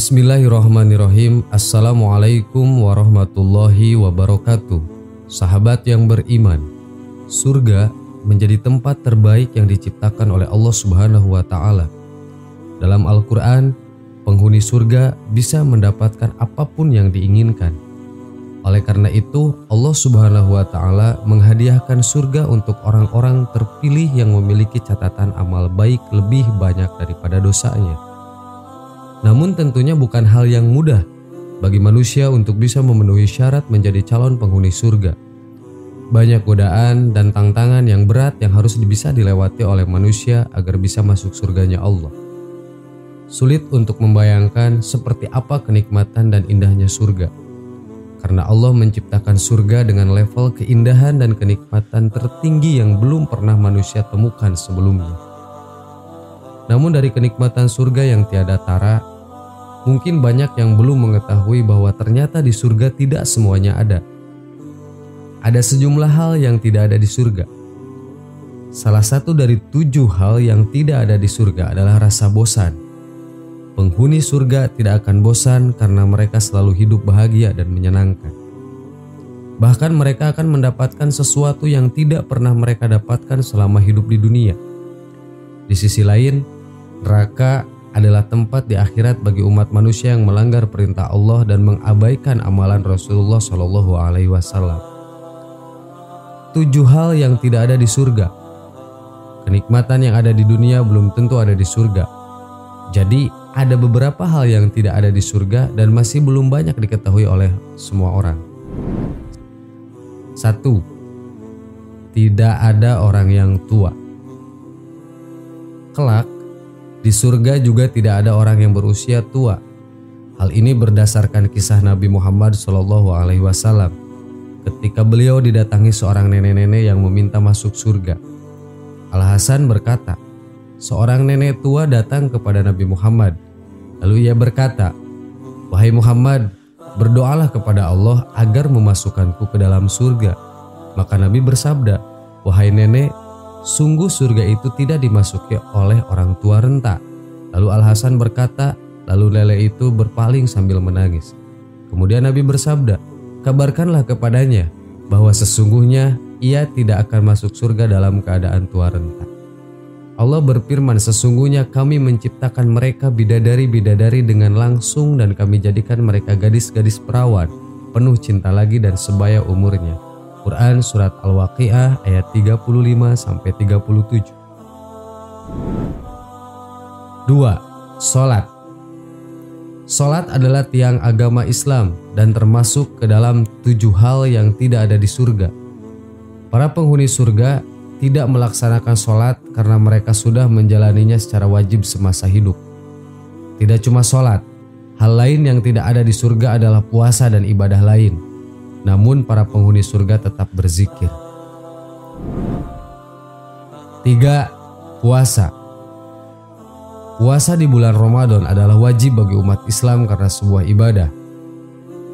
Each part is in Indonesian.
Bismillahirrahmanirrahim. Assalamualaikum warahmatullahi wabarakatuh. Sahabat yang beriman, surga menjadi tempat terbaik yang diciptakan oleh Allah Subhanahu wa Ta'ala. Dalam Al-Quran, penghuni surga bisa mendapatkan apapun yang diinginkan. Oleh karena itu, Allah Subhanahu wa Ta'ala menghadiahkan surga untuk orang-orang terpilih yang memiliki catatan amal baik lebih banyak daripada dosanya. Namun tentunya bukan hal yang mudah bagi manusia untuk bisa memenuhi syarat menjadi calon penghuni surga. Banyak godaan dan tantangan yang berat yang harus bisa dilewati oleh manusia agar bisa masuk surganya Allah. Sulit untuk membayangkan seperti apa kenikmatan dan indahnya surga. Karena Allah menciptakan surga dengan level keindahan dan kenikmatan tertinggi yang belum pernah manusia temukan sebelumnya. Namun dari kenikmatan surga yang tiada tara, mungkin banyak yang belum mengetahui bahwa ternyata di surga tidak semuanya ada. Ada sejumlah hal yang tidak ada di surga. Salah satu dari 7 hal yang tidak ada di surga adalah rasa bosan. Penghuni surga tidak akan bosan karena mereka selalu hidup bahagia dan menyenangkan. Bahkan mereka akan mendapatkan sesuatu yang tidak pernah mereka dapatkan selama hidup di dunia. Di sisi lain, neraka adalah tempat di akhirat bagi umat manusia yang melanggar perintah Allah dan mengabaikan amalan Rasulullah Shallallahu Alaihi Wasallam. 7 hal yang tidak ada di surga. Kenikmatan yang ada di dunia belum tentu ada di surga. Jadi ada beberapa hal yang tidak ada di surga dan masih belum banyak diketahui oleh semua orang. 1. Tidak ada orang yang tua. Kelak, di surga juga tidak ada orang yang berusia tua. Hal ini berdasarkan kisah Nabi Muhammad SAW ketika beliau didatangi seorang nenek-nenek yang meminta masuk surga. Al-Hasan berkata, seorang nenek tua datang kepada Nabi Muhammad. Lalu ia berkata, "Wahai Muhammad, berdoalah kepada Allah agar memasukkanku ke dalam surga." Maka Nabi bersabda, "Wahai nenek, sungguh surga itu tidak dimasuki oleh orang tua renta." Lalu Al-Hasan berkata, lalu nenek itu berpaling sambil menangis. Kemudian Nabi bersabda, "Kabarkanlah kepadanya bahwa sesungguhnya ia tidak akan masuk surga dalam keadaan tua renta." Allah berfirman, "Sesungguhnya kami menciptakan mereka bidadari-bidadari dengan langsung dan kami jadikan mereka gadis-gadis perawan, penuh cinta lagi dan sebaya umurnya." Quran Surat Al-Waqiah ayat 35-37. 2. Salat. Salat adalah tiang agama Islam dan termasuk ke dalam 7 hal yang tidak ada di surga. Para penghuni surga tidak melaksanakan salat karena mereka sudah menjalaninya secara wajib semasa hidup. Tidak cuma salat, hal lain yang tidak ada di surga adalah puasa dan ibadah lain. Namun para penghuni surga tetap berzikir. 3. Puasa. Puasa di bulan Ramadan adalah wajib bagi umat Islam karena sebuah ibadah.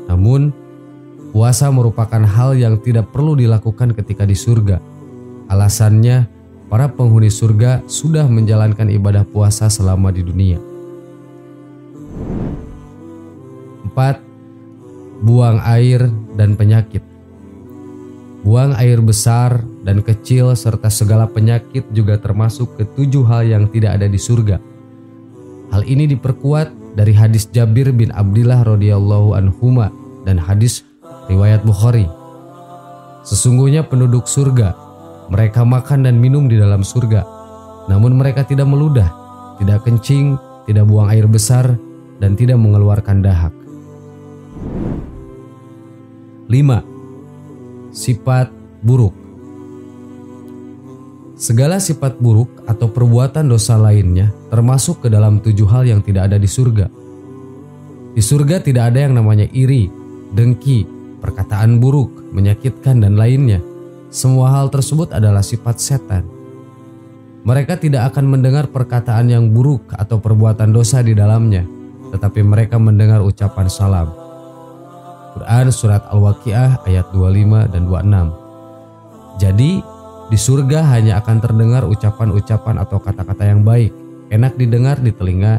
Namun, puasa merupakan hal yang tidak perlu dilakukan ketika di surga. Alasannya, para penghuni surga sudah menjalankan ibadah puasa selama di dunia. 4. Buang air dan penyakit. Buang air besar dan kecil serta segala penyakit juga termasuk ke 7 hal yang tidak ada di surga. Hal ini diperkuat dari hadis Jabir bin Abdillah radhiyallahu anhuma dan hadis riwayat Bukhari. Sesungguhnya penduduk surga, mereka makan dan minum di dalam surga, namun mereka tidak meludah, tidak kencing, tidak buang air besar, dan tidak mengeluarkan dahak. 5. Sifat buruk. Segala sifat buruk atau perbuatan dosa lainnya termasuk ke dalam 7 hal yang tidak ada di surga. Di surga tidak ada yang namanya iri, dengki, perkataan buruk, menyakitkan, dan lainnya. Semua hal tersebut adalah sifat setan. Mereka tidak akan mendengar perkataan yang buruk atau perbuatan dosa di dalamnya, tetapi mereka mendengar ucapan salam. Quran Surat Al-Waqiah ayat 25 dan 26. Jadi, di surga hanya akan terdengar ucapan-ucapan atau kata-kata yang baik, enak didengar di telinga,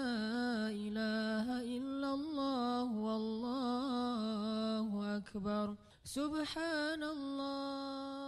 أكبر سبحان الله